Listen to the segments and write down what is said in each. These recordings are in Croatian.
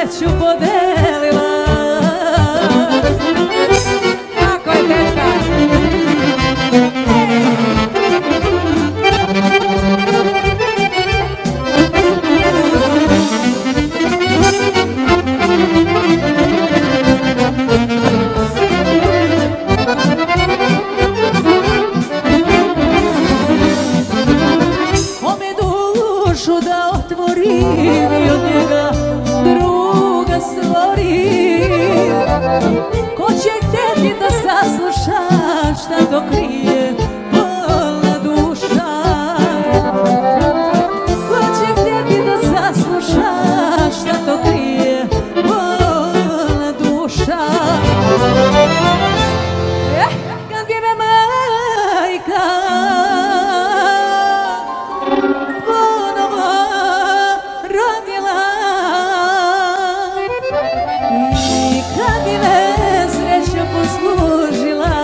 sreću podelila. Kako je teška? Kome dušu da otvorim i od njega druga stvorim, ko će htjeti da sasluša šta to krije bolna duša, ko će htjeti da sasluša šta to krije bolna duša. Kad bi me majka ponovo rodila i kad bi me sreća poslužila,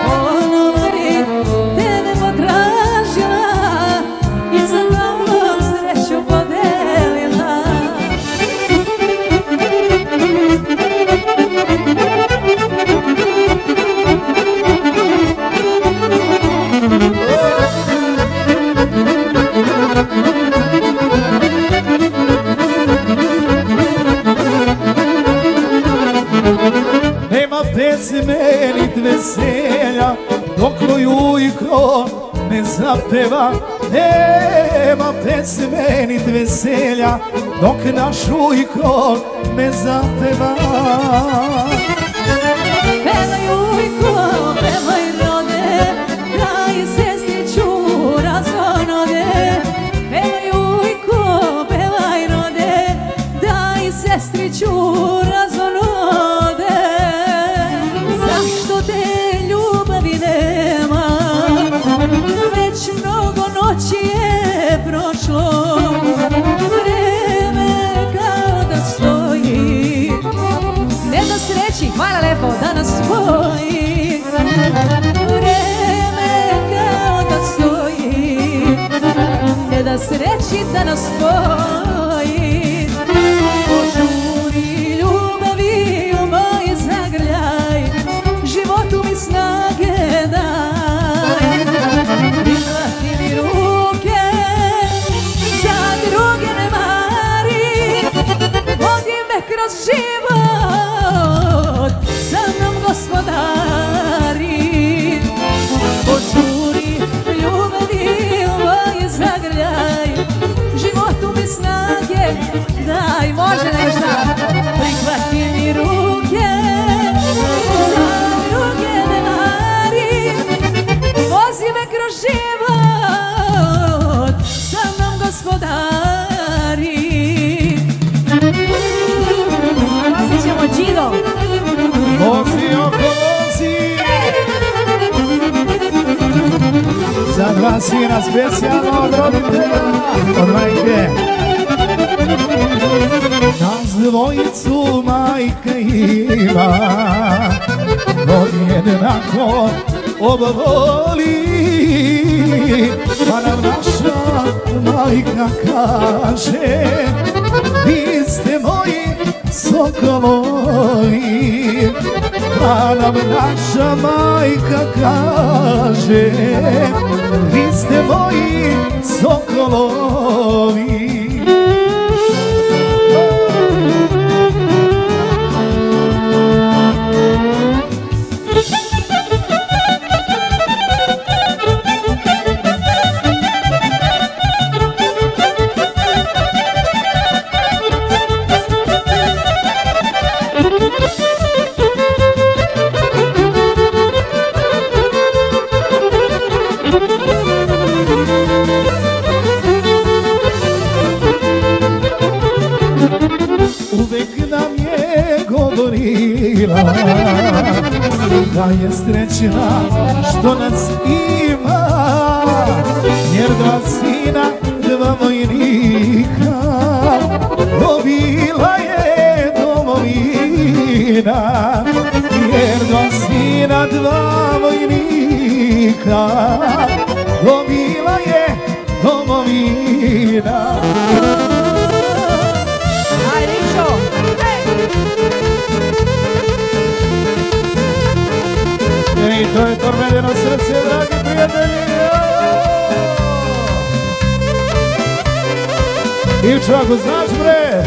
ponovo bi tebe potražila i sa tobom sreću podelila. Nema pesme nit veselja dok moj ujko ne zapeva. Nema pesme nit veselja dok naš ujko ne zapeva. Pevaj ujko, pevaj rode, daj sestriću razonode. Pevaj ujko, pevaj rode, daj sestriću razonode. Zašto te ljubavi nema, već mnogo noći je prošlo, vreme kao da stoji, ne da sreći, hvala lepo, da nas spoji. Vreme kao da stoji, ne da sreći da nas spoji. Požuri ljubavi u moj zagrljaj, životu mi snage daj. Prihvati mi ruke, za druge ne mari, vodi me kroz život, sa mnom gospodari. Požuri ljubavi u moj zagrljaj, životu mi snage daj. Može nešto? Prihvati mi ruke, za druge ne mari, vozi me kroz život, sa mnom gospodari. Vozit ćemo Đido. Vozi oko vozi, za dva sina specijalno od roditelja, od majke. Nas dvojicu majka ima, podjednako obvoli, pa nam naša majka kaže, vi ste moji sokolovi. Pa nam naša majka kaže, vi ste moji sokolovi. Uvek nam je govorila da je srećna što nas ima, jer dva sina, dva vojnika dobila je domovina. Jer dva sina, dva vojnika dobila je domovina. Odavljeno srce, dragi prijatelji. Ivčo, ako znaš bre.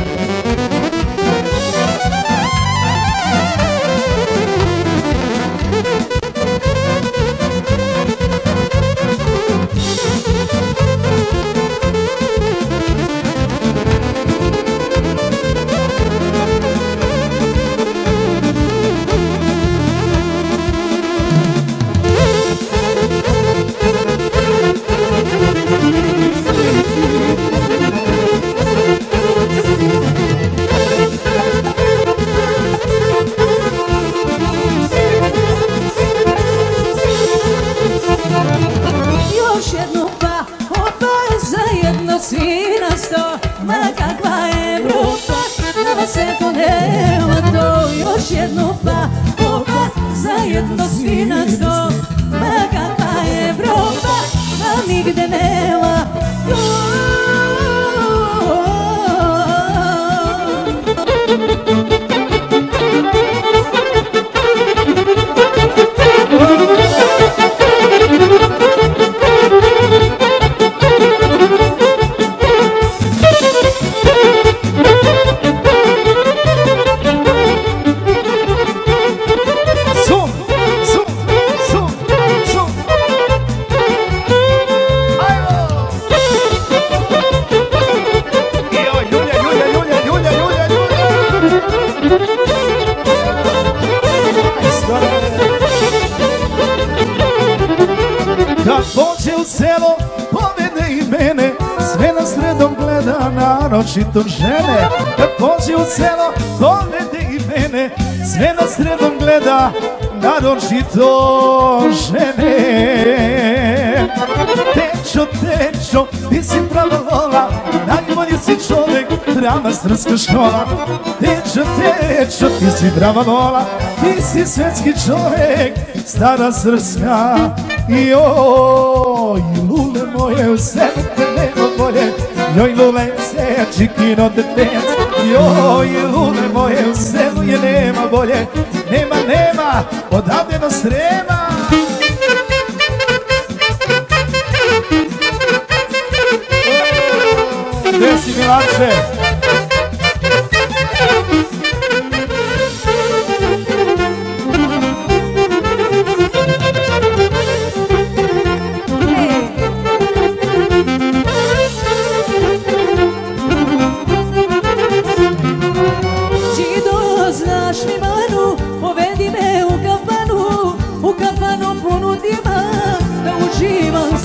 Zajedno svi na sto, ma kakva Evropa, a nigde nema. Naročito žene, kad pođe u selo, povede i mene, sve nas sredom gleda, naročito žene. Tečo, tečo, ti si prava lola, najbolji si čovek, prava srpska škola. Tečo, tečo, ti si prava lola, ti si svetski čovek, stara srpska. Joj, lule moje, u sebi te nema bolje. Joj, lule, čikino detec, joj, lule moje, u selu je nema bolje, nema, nema, odavde do Srema. Gde si, Milanče?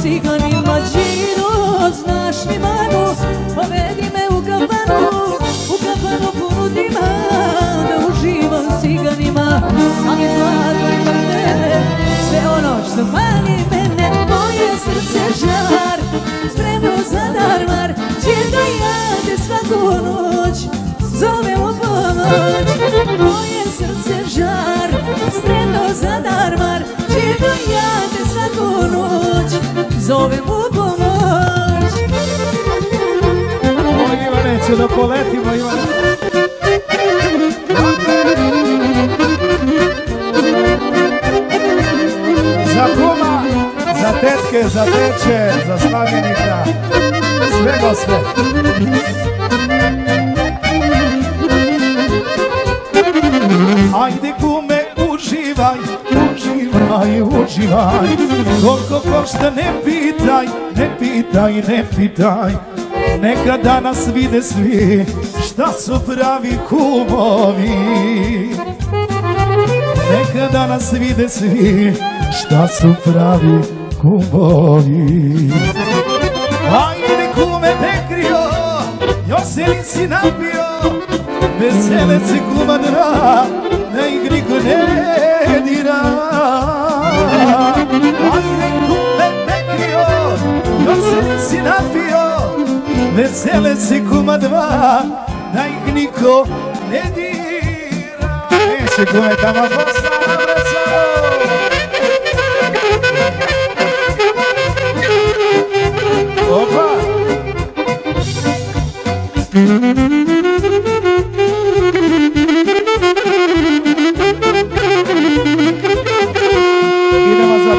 Ciganima, Gino, znaš mi manu, povedi me u kafanu ponudima, da uživam ciganima. Ali zlato i partnere, sve ono što mani mene, moje srce žar, spremno za darmar, će da ja te svaku noć zovem u pomoć. Moje srce žar, spremno za darmar, će da ja te svaku noć zovem u pomoć. Oj, Ivane, će da poletimo, Ivane. Za kuma, za tetke, za teče, za slavljenika, svego sve. Ajde kume, uživaj, uživaj, uživaj. Koliko košta ne pitaj, ne pitaj, ne pitaj. Neka danas vide svi šta su pravi kumovi. Neka danas vide svi šta su pravi kumovi. Ajde kume Tekrio, još se nisi napio, veselec i kuma dra, na igri ko ne dira. Ajde kume Tekrio, još se nisi napio, veselec i kuma dva, da ih niko ne dira. Neće kume tamo postana vreca. Opa! Idemo za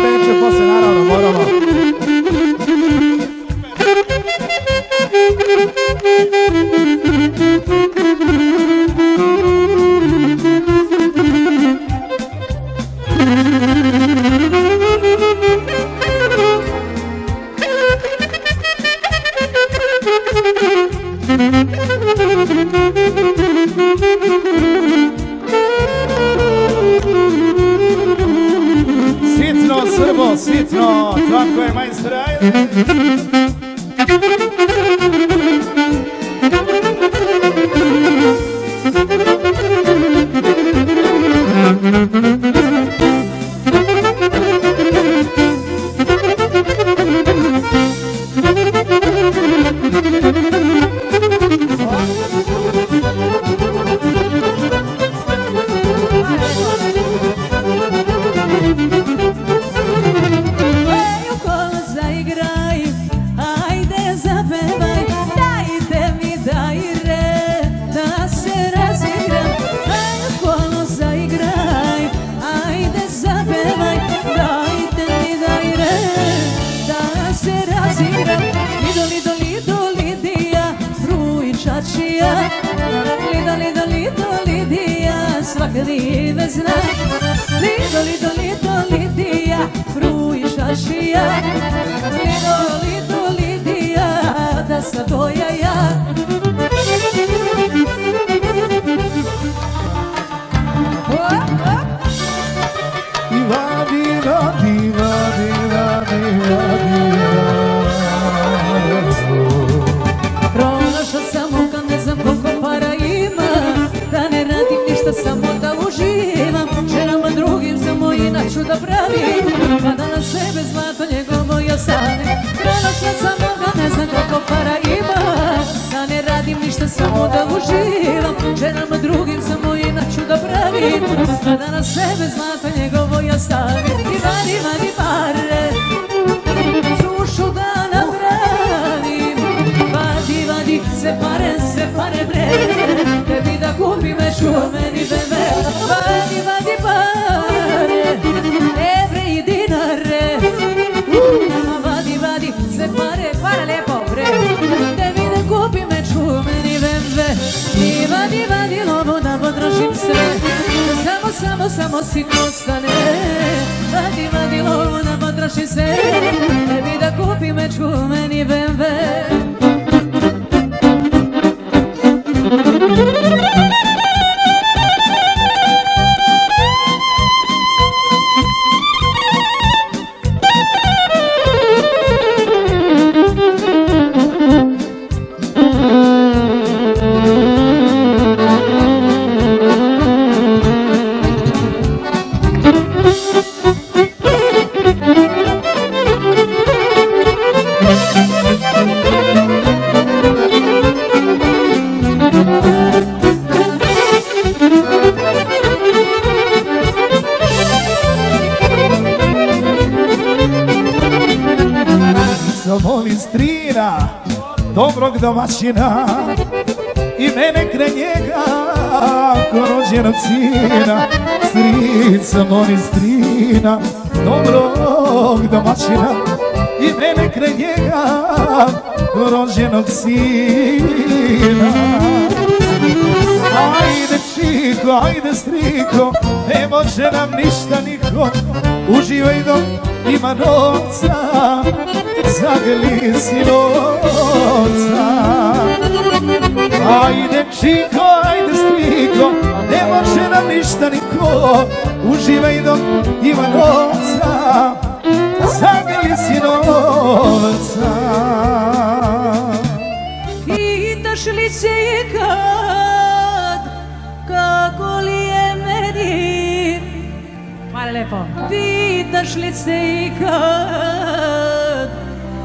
Samo sitno stane, vadi lovu na potroši se, tebi da kupi mečku, meni BMW. Dobrog domaćina i mene kraj njega ko rođenog sina, strica moj strina, dobrog domaćina i mene kraj njega ko rođenog sina. Ajde čiko, ajde striko, ne može nam ništa niko, uživaj dok ima novca, zagrli si novca. Ajde čiko, ajde striko, ne može nam ništa niko, uživaj dok ima novca, zagrli si novca. Pitaš li se ikad kako li je meni? Hvala lepo. Pitaš li se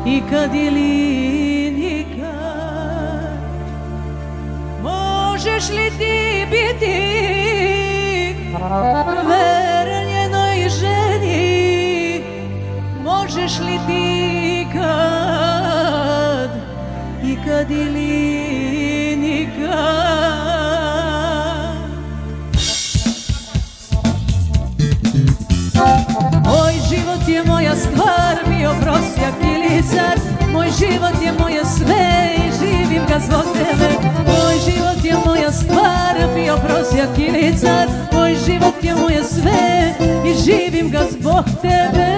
ikad ili nikad? Možeš li ti biti veran jednoj ženi? Možeš li ti ikad ili nikad? Moj život je moja stvar, bio prosjak ili car. Moj život je moje sve i živim ga zbog tebe. Moj život je moja stvar, bio prosjak ili car. Moj život je moje sve i živim ga zbog tebe.